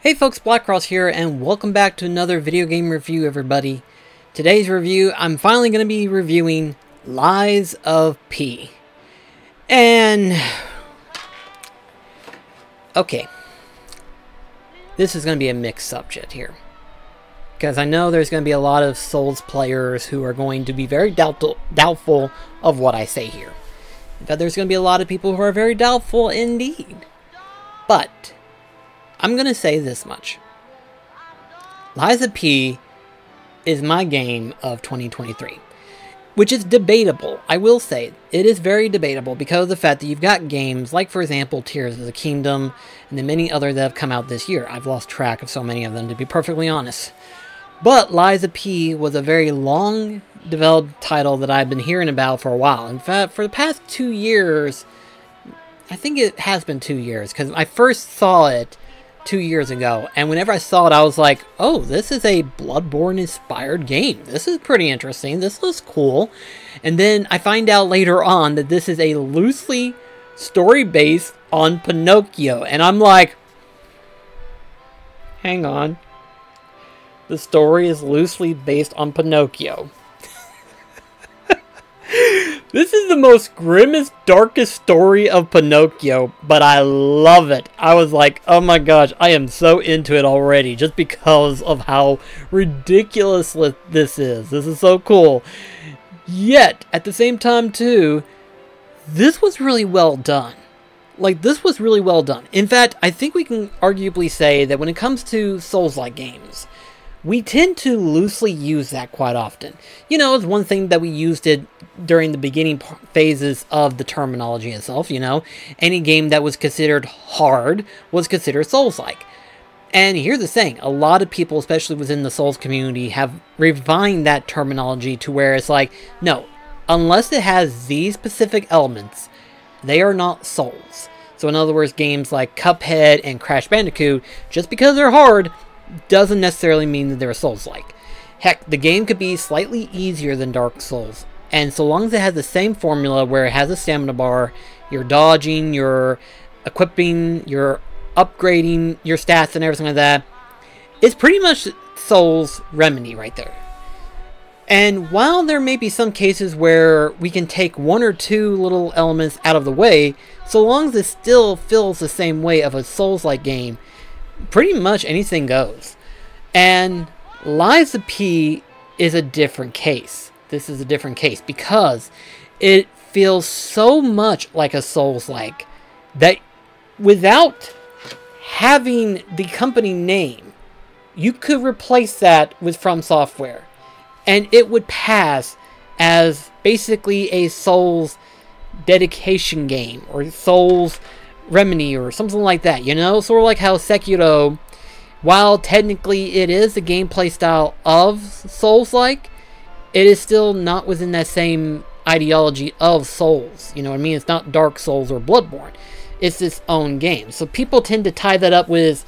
Hey folks, BlackCross here, and welcome back to another video game review, everybody. Today's review, I'm finally going to be reviewing Lies of P. And... okay. This is going to be a mixed subject here. Because I know there's going to be a lot of Souls players who are going to be very doubtful of what I say here. In fact, there's going to be a lot of people who are very doubtful indeed. But I'm going to say this much. Lies of P is my game of 2023. Which is debatable. I will say, it is very debatable because of the fact that you've got games like, for example, Tears of the Kingdom, and the many others that have come out this year. I've lost track of so many of them, to be perfectly honest. But Lies of P was a very long developed title that I've been hearing about for a while. In fact, for the past 2 years, I think it has been 2 years, because I first saw it 2 years ago, and whenever I saw it, I was like, oh, this is a Bloodborne-inspired game. This is pretty interesting. This looks cool. And then I find out later on that this is a loosely story based on Pinocchio, and I'm like, hang on. The story is loosely based on Pinocchio. This is the most grimmest, darkest story of Pinocchio, but I love it. I was like, oh my gosh, I am so into it already, just because of how ridiculous this is. This is so cool. Yet, at the same time too, this was really well done. Like, this was really well done. In fact, I think we can arguably say that when it comes to Souls-like games, we tend to loosely use that quite often. You know, it's one thing that we used it during the beginning phases of the terminology itself, you know. Any game that was considered hard was considered Souls-like. And here's the thing, a lot of people, especially within the Souls community, have refined that terminology to where it's like, no, unless it has these specific elements, they are not Souls. So in other words, games like Cuphead and Crash Bandicoot, just because they're hard, doesn't necessarily mean that they're Souls-like. Heck, the game could be slightly easier than Dark Souls, and so long as it has the same formula where it has a stamina bar, you're dodging, you're equipping, you're upgrading your stats and everything like that, it's pretty much Souls remedy right there. And while there may be some cases where we can take one or two little elements out of the way, so long as it still feels the same way of a Souls-like game, pretty much anything goes. And Lies of P is a different case. This is a different case because it feels so much like a Souls-like that without having the company name, you could replace that with From Software and it would pass as basically a Souls dedication game or Souls remedy or something like that, you know? Sort of like how Sekiro, while technically it is the gameplay style of Souls-like, it is still not within that same ideology of Souls. You know what I mean? It's not Dark Souls or Bloodborne. It's its own game. So people tend to tie that up with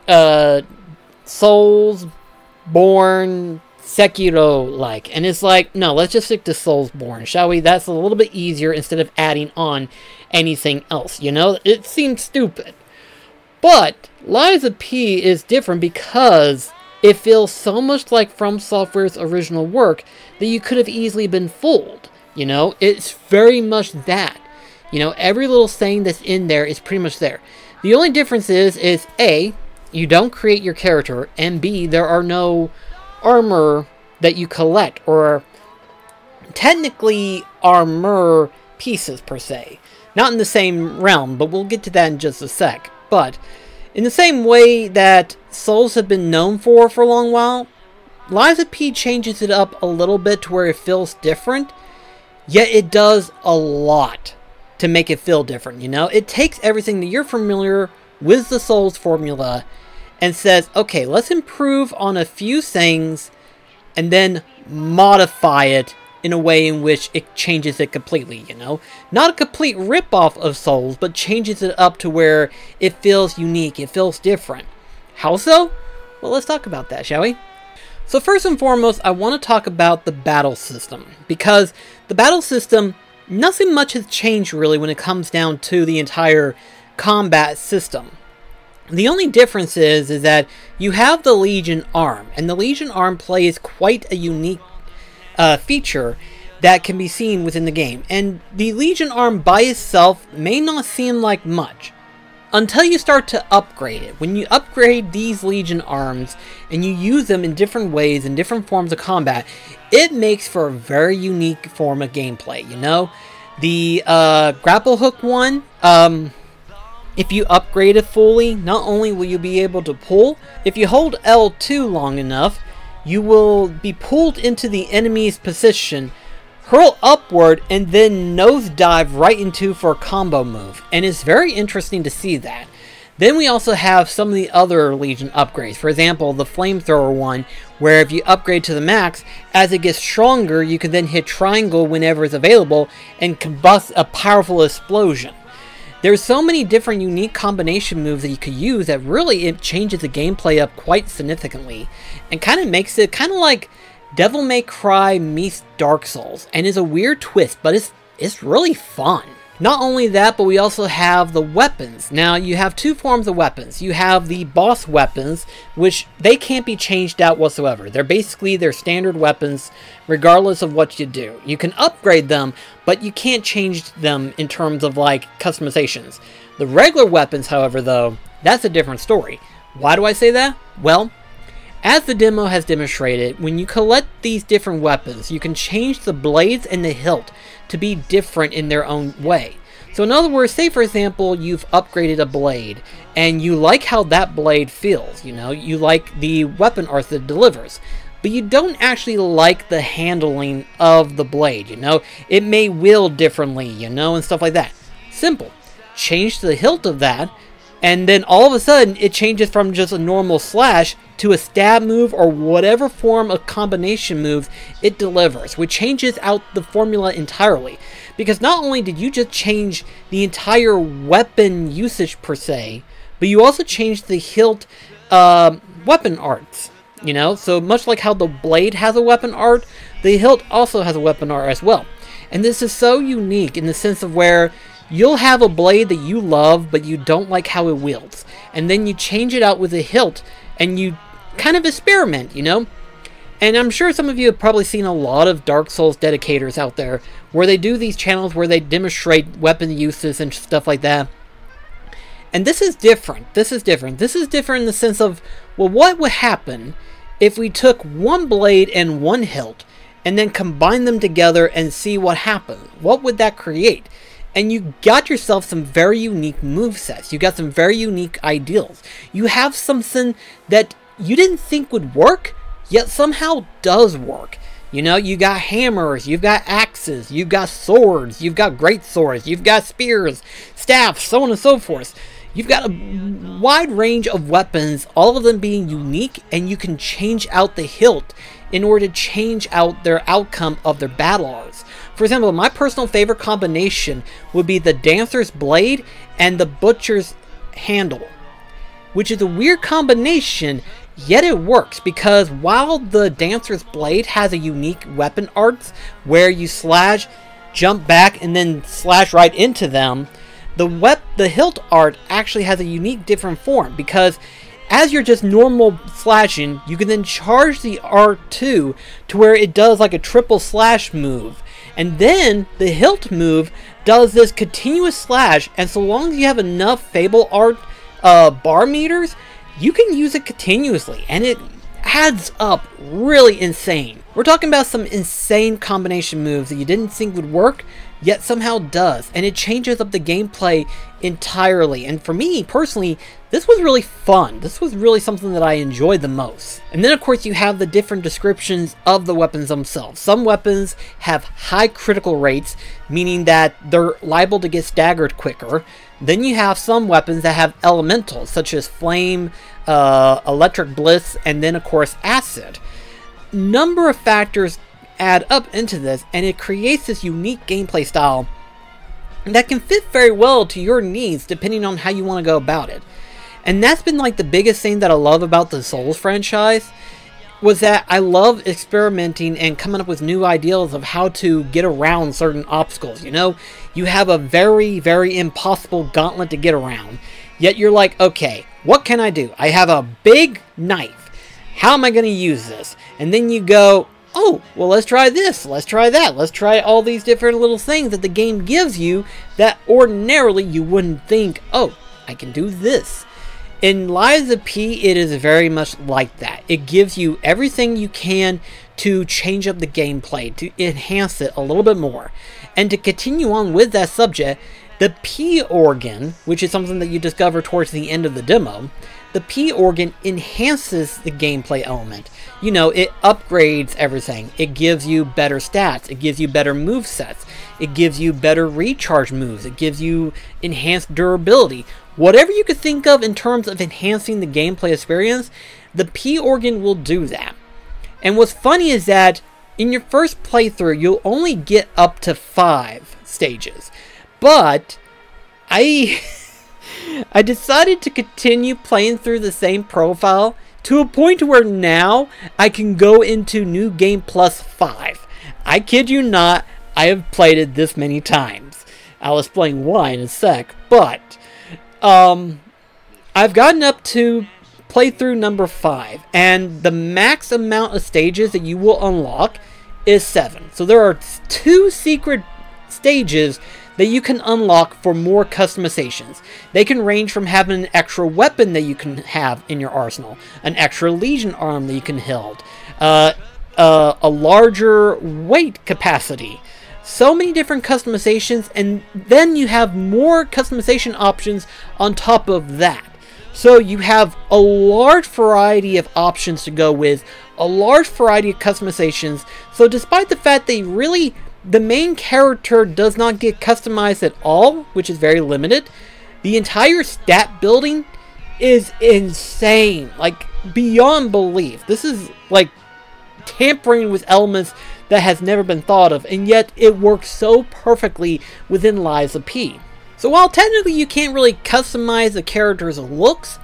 Soulsborne, Sekiro-like. And it's like, no, let's just stick to Soulsborne, shall we? That's a little bit easier instead of adding on anything else, you know? It seems stupid. But Lies of P is different because it feels so much like From Software's original work that you could have easily been fooled, you know? It's very much that. You know, every little saying that's in there is pretty much there. The only difference is A, you don't create your character, and B, there are no armor that you collect, or technically armor pieces per se. Not in the same realm, but we'll get to that in just a sec. But in the same way that Souls have been known for a long while, Lies of P changes it up a little bit to where it feels different, yet it does a lot to make it feel different, you know? It takes everything that you're familiar with the Souls formula and says, okay, let's improve on a few things and then modify it in a way in which it changes it completely, you know? Not a complete rip-off of Souls, but changes it up to where it feels unique, it feels different. How so? Well, let's talk about that, shall we? So first and foremost, I want to talk about the battle system, because the battle system, nothing much has changed really when it comes down to the entire combat system. The only difference is that you have the Legion arm, and the Legion arm plays quite a unique feature that can be seen within the game. And the Legion arm by itself may not seem like much until you start to upgrade it. When you upgrade these Legion arms and you use them in different ways, in different forms of combat, it makes for a very unique form of gameplay, you know? The grapple hook one, if you upgrade it fully, not only will you be able to pull, if you hold L2 long enough, you will be pulled into the enemy's position, hurl upward, and then nosedive right into for a combo move. And it's very interesting to see that. Then we also have some of the other Legion upgrades. For example, the flamethrower one, where if you upgrade to the max, as it gets stronger, you can then hit triangle whenever it's available and combust a powerful explosion. There's so many different unique combination moves that you could use that really it changes the gameplay up quite significantly. And kind of makes it kind of like Devil May Cry meets Dark Souls. And it's a weird twist, but it's really fun. Not only that, but we also have the weapons. Now, you have two forms of weapons. You have the boss weapons, which they can't be changed out whatsoever. They're basically their standard weapons, regardless of what you do. You can upgrade them, but you can't change them in terms of, like, customizations. The regular weapons, however, though, that's a different story. Why do I say that? Well, as the demo has demonstrated, when you collect these different weapons, you can change the blades and the hilt to be different in their own way. So in other words, say for example, you've upgraded a blade, and you like how that blade feels, you know, you like the weapon art that it delivers, but you don't actually like the handling of the blade, you know, it may wield differently, you know, and stuff like that. Simple. Change the hilt of that, and then all of a sudden, it changes from just a normal slash to a stab move or whatever form of combination moves it delivers, which changes out the formula entirely. Because not only did you just change the entire weapon usage per se, but you also changed the hilt weapon arts. You know, so much like how the blade has a weapon art, the hilt also has a weapon art as well. And this is so unique in the sense of where you'll have a blade that you love, but you don't like how it wields. And then you change it out with a hilt, and you kind of experiment, you know? And I'm sure some of you have probably seen a lot of Dark Souls dedicators out there, where they do these channels where they demonstrate weapon uses and stuff like that. And this is different. This is different. This is different in the sense of, well, what would happen if we took one blade and one hilt, and then combined them together and see what happened? What would that create? And you got yourself some very unique movesets. You got some very unique ideals. You have something that you didn't think would work, yet somehow does work. You know, you got hammers, you've got axes, you've got swords, you've got great swords, you've got spears, staffs, so on and so forth. You've got a wide range of weapons, all of them being unique, and you can change out the hilt in order to change out their outcome of their battle arts. For example, my personal favorite combination would be the Dancer's Blade and the Butcher's Handle, which is a weird combination, yet it works, because while the Dancer's Blade has a unique weapon arts where you slash, jump back, and then slash right into them, the hilt art actually has a unique different form, because as you're just normal slashing, you can then charge the R2 to where it does like a triple slash move. And then the hilt move does this continuous slash, and so long as you have enough Fable art bar meters, you can use it continuously, and it adds up really insane. We're talking about some insane combination moves that you didn't think would work, yet somehow does, and it changes up the gameplay entirely. And for me, personally, this was really fun. This was really something that I enjoyed the most. And then, of course, you have the different descriptions of the weapons themselves. Some weapons have high critical rates, meaning that they're liable to get staggered quicker. Then you have some weapons that have elementals, such as flame, electric bliss, and then, of course, acid. Number of factors add up into this, and it creates this unique gameplay style that can fit very well to your needs depending on how you want to go about it. And that's been like the biggest thing that I love about the Souls franchise, was that I love experimenting and coming up with new ideas of how to get around certain obstacles. You know, you have a very, very impossible gauntlet to get around, yet you're like, okay, what can I do? I have a big knife. How am I going to use this? And then you go, oh, well, let's try this. Let's try that. Let's try all these different little things that the game gives you that ordinarily you wouldn't think, oh, I can do this. In Lies of P, it is very much like that. It gives you everything you can to change up the gameplay, to enhance it a little bit more. And to continue on with that subject, the P organ, which is something that you discover towards the end of the demo, the P organ enhances the gameplay element. You know, it upgrades everything. It gives you better stats. It gives you better movesets. It gives you better recharge moves. It gives you enhanced durability. Whatever you could think of in terms of enhancing the gameplay experience, the P organ will do that. And what's funny is that in your first playthrough, you'll only get up to 5 stages. But I decided to continue playing through the same profile to a point where now I can go into New Game Plus 5. I kid you not, I have played it this many times. I'll explain why in a sec, but I've gotten up to playthrough number 5, and the max amount of stages that you will unlock is 7. So there are 2 secret stages that you can unlock for more customizations. They can range from having an extra weapon that you can have in your arsenal, an extra Legion arm that you can hilt, a larger weight capacity. So many different customizations, and then you have more customization options on top of that. So you have a large variety of options to go with, a large variety of customizations. So despite the fact they really, the main character does not get customized at all, which is very limited, the entire stat building is insane, like beyond belief. This is like tampering with elements that has never been thought of, and yet it works so perfectly within Lies of P. So while technically you can't really customize the character's looks,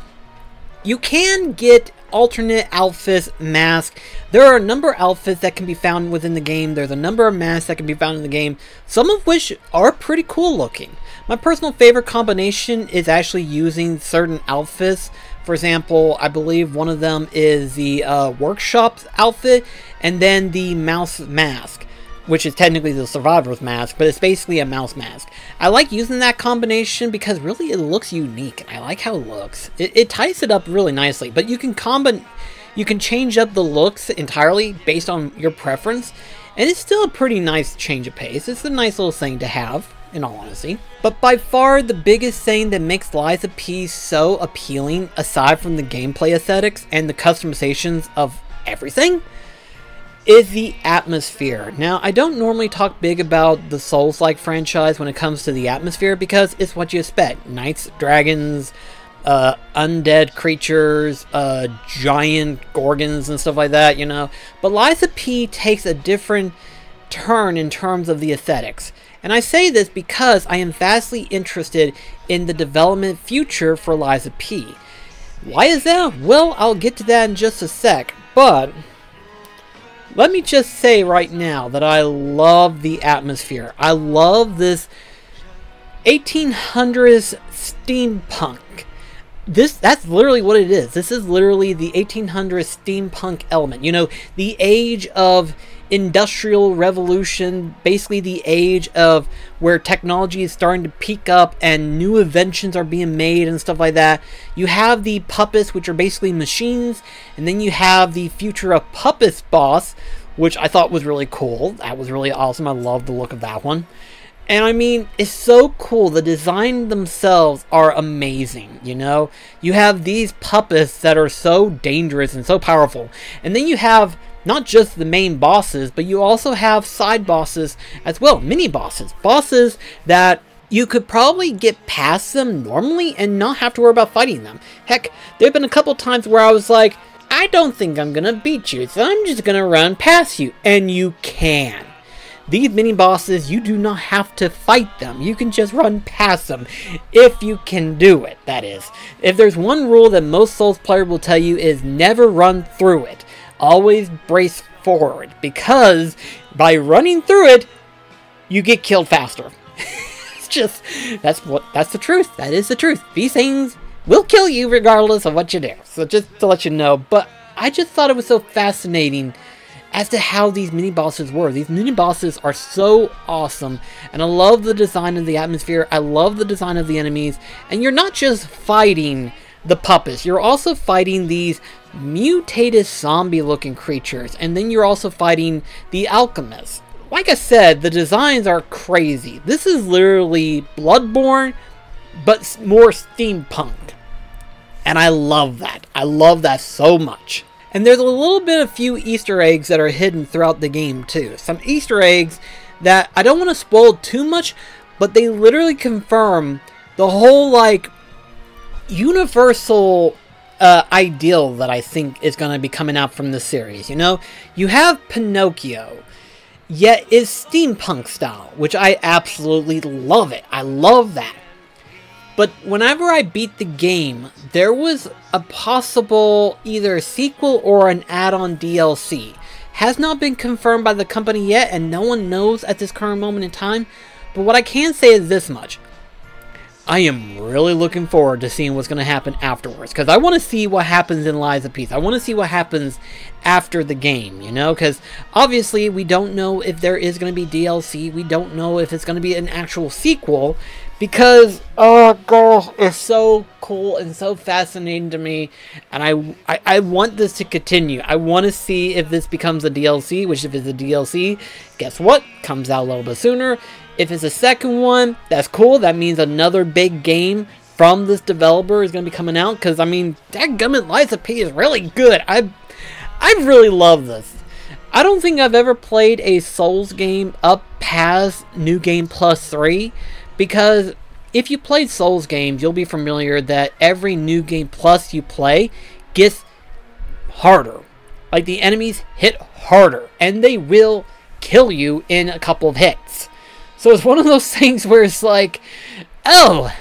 you can get alternate outfits, masks. There are a number of outfits that can be found within the game. There's a number of masks that can be found in the game, some of which are pretty cool looking. My personal favorite combination is actually using certain outfits. For example, I believe one of them is the workshop's outfit, and then the mouse mask, which is technically the survivor's mask, but it's basically a mouse mask. I like using that combination because really it looks unique, and I like how it looks. It ties it up really nicely, but you can change up the looks entirely based on your preference, and it's still a pretty nice change of pace. It's a nice little thing to have, in all honesty. But by far the biggest thing that makes Lies of P so appealing, aside from the gameplay aesthetics and the customizations of everything, is the atmosphere. Now, I don't normally talk big about the Souls-like franchise when it comes to the atmosphere because it's what you expect. Knights, dragons, undead creatures, giant gorgons and stuff like that, you know. But Lies of P takes a different turn in terms of the aesthetics. And I say this because I am vastly interested in the development future for Lies of P. Why is that? Well, I'll get to that in just a sec, but let me just say right now that I love the atmosphere. I love this 1800s steampunk. That's literally what it is. This is literally the 1800s steampunk element. You know, the age of industrial revolution, basically the age of where technology is starting to peak up and new inventions are being made and stuff like that. You have the puppets, which are basically machines, and then you have the future of puppets boss, which I thought was really cool. That was really awesome. I love the look of that one. And I mean, it's so cool. The design themselves are amazing, you know? You have these puppets that are so dangerous and so powerful. And then you have not just the main bosses, but you also have side bosses as well, mini bosses. Bosses that you could probably get past them normally and not have to worry about fighting them. Heck, there have been a couple times where I was like, I don't think I'm gonna beat you, so I'm just gonna run past you. And you can. These mini bosses, you do not have to fight them. You can just run past them. If you can do it, that is. If there's one rule that most Souls players will tell you is never run through it. Always brace forward, because by running through it, you get killed faster. It's just, that's the truth. That is the truth. These things will kill you regardless of what you do. So just to let you know, but I just thought it was so fascinating as to how these mini-bosses were. These mini-bosses are so awesome, and I love the design of the atmosphere, I love the design of the enemies, and you're not just fighting the puppets, you're also fighting these mutated zombie-looking creatures, and then you're also fighting the alchemists. Like I said, the designs are crazy. This is literally Bloodborne, but more steampunk. And I love that. I love that so much. And there's a little bit of few Easter eggs that are hidden throughout the game too. Some Easter eggs that I don't want to spoil too much, but they literally confirm the whole like universal ideal that I think is going to be coming out from this series. You know, you have Pinocchio, yet it's steampunk style, which I absolutely love it. I love that. But whenever I beat the game, there was a possible either sequel or an add-on DLC. Has not been confirmed by the company yet, and no one knows at this current moment in time. But what I can say is this much. I am really looking forward to seeing what's going to happen afterwards. Because I want to see what happens in Lies of Peace. I want to see what happens after the game, you know? Because obviously we don't know if there is going to be DLC. We don't know if it's going to be an actual sequel. Because, oh gosh, it's so cool and so fascinating to me. And I want this to continue. I want to see if this becomes a DLC. Which if it's a DLC, guess what? Comes out a little bit sooner. If it's a second one, that's cool. That means another big game from this developer is going to be coming out. Because, I mean, dadgummit, Lies of P is really good. I really love this. I don't think I've ever played a Souls game up past New Game Plus 3. Because if you played Souls games, you'll be familiar that every New Game Plus you play gets harder. Like, the enemies hit harder. And they will kill you in a couple of hits. So it's one of those things where it's like, oh,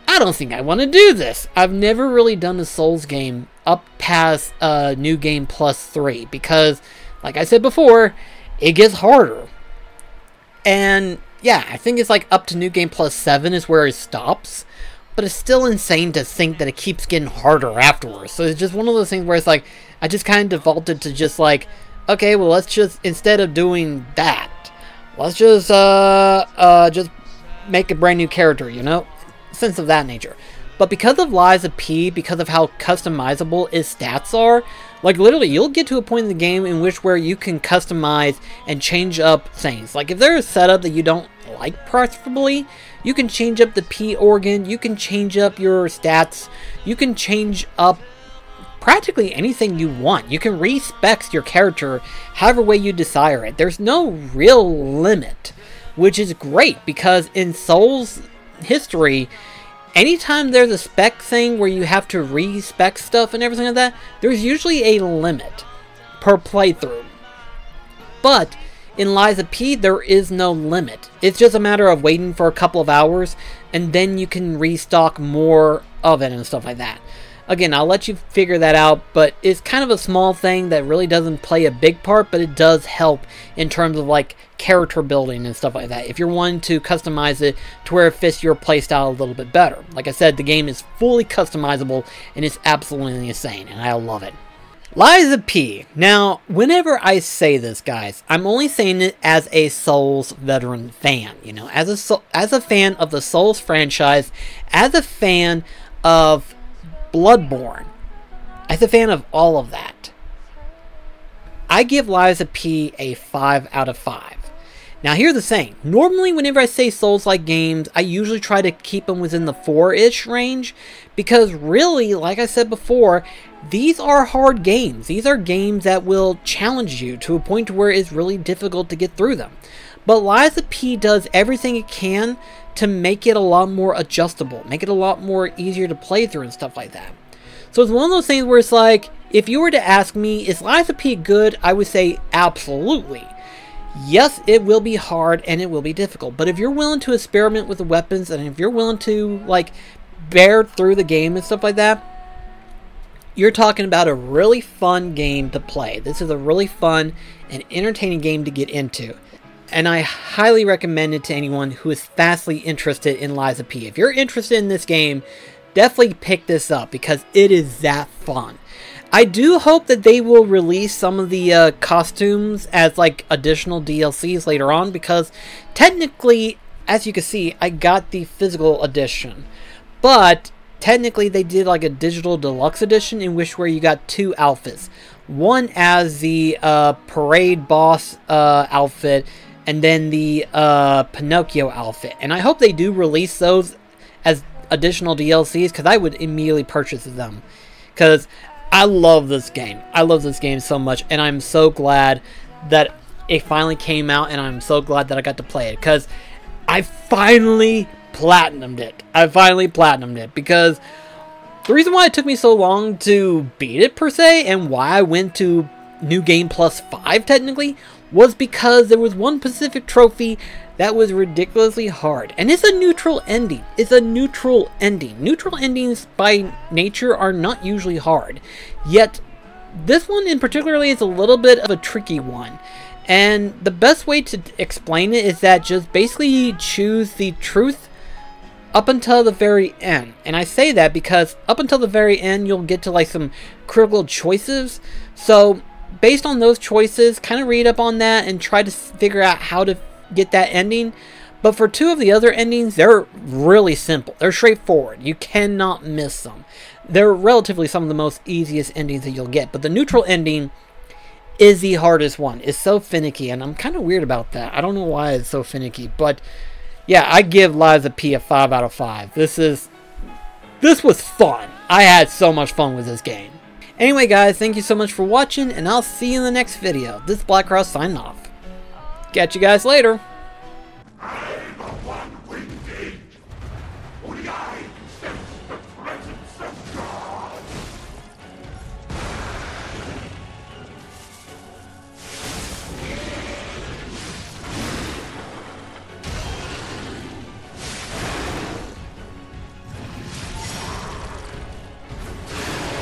I don't think I want to do this. I've never really done a Souls game up past New Game Plus 3. Because, like I said before, it gets harder. And yeah, I think it's like up to New Game Plus 7 is where it stops. But it's still insane to think that it keeps getting harder afterwards. So it's just one of those things where it's like, I just kind of defaulted to just like, okay, well, let's just, instead of doing that, let's just make a brand new character, you know? Sense of that nature. But because of Lies of P, because of how customizable its stats are, like literally you'll get to a point in the game in which where you can customize and change up things. Like if there's a setup that you don't like preferably, you can change up the P organ, you can change up your stats, you can change up practically anything you want. You can respec your character however way you desire it. There's no real limit, which is great because in Souls history, anytime there's a spec thing where you have to respec stuff and everything like that, there's usually a limit per playthrough. But in Lies of P, there is no limit. It's just a matter of waiting for a couple of hours, and then you can restock more of it and stuff like that. Again, I'll let you figure that out, but it's kind of a small thing that really doesn't play a big part, but it does help in terms of like character building and stuff like that. If you're wanting to customize it to where it fits your playstyle a little bit better. Like I said, the game is fully customizable and it's absolutely insane, and I love it. Lies of P. Now, whenever I say this, guys, I'm only saying it as a Souls veteran fan. You know, as a fan of the Souls franchise, as a fan of Bloodborne, as a fan of all of that, I give Lies of P a 5 out of 5. Now here's the thing, normally whenever I say Souls-like games, I usually try to keep them within the 4-ish range, because really, like I said before, these are hard games. These are games that will challenge you to a point where it's really difficult to get through them. But Lies of P does everything it can to make it a lot more adjustable, make it a lot more easier to play through and stuff like that. So it's one of those things where it's like, if you were to ask me, is Lies of P good? I would say absolutely. Yes, it will be hard and it will be difficult, but if you're willing to experiment with the weapons and if you're willing to like bear through the game and stuff like that, you're talking about a really fun game to play. This is a really fun and entertaining game to get into. And I highly recommend it to anyone who is vastly interested in Lies of P. If you're interested in this game, definitely pick this up because it is that fun. I do hope that they will release some of the costumes as like additional DLCs later on, because technically, as you can see, I got the physical edition, but technically they did like a digital deluxe edition in which where you got 2 outfits. One as the parade boss outfit, and then the Pinocchio outfit. And I hope they do release those as additional DLCs, because I would immediately purchase them. Because I love this game. I love this game so much, and I'm so glad that it finally came out, and I'm so glad that I got to play it, because I finally platinumed it. Because the reason why it took me so long to beat it, per se, and why I went to New Game Plus 5, technically, was because there was one specific trophy that was ridiculously hard. And it's a neutral ending. Neutral endings, by nature, are not usually hard. Yet, this one in particular is a little bit of a tricky one. And the best way to explain it is that just basically choose the truth up until the very end. And I say that because up until the very end, you'll get to like some critical choices. So based on those choices, kind of read up on that and try to figure out how to get that ending. But for 2 of the other endings, they're really simple. They're straightforward. You cannot miss them. They're relatively some of the most easiest endings that you'll get. But the neutral ending is the hardest one. It's so finicky, and I'm kind of weird about that. I don't know why it's so finicky, but yeah, I give Lies of P a 5 out of 5. This was fun. I had so much fun with this game. Anyway, guys, thank you so much for watching, and I'll see you in the next video. This is BlackCross signing off. Catch you guys later.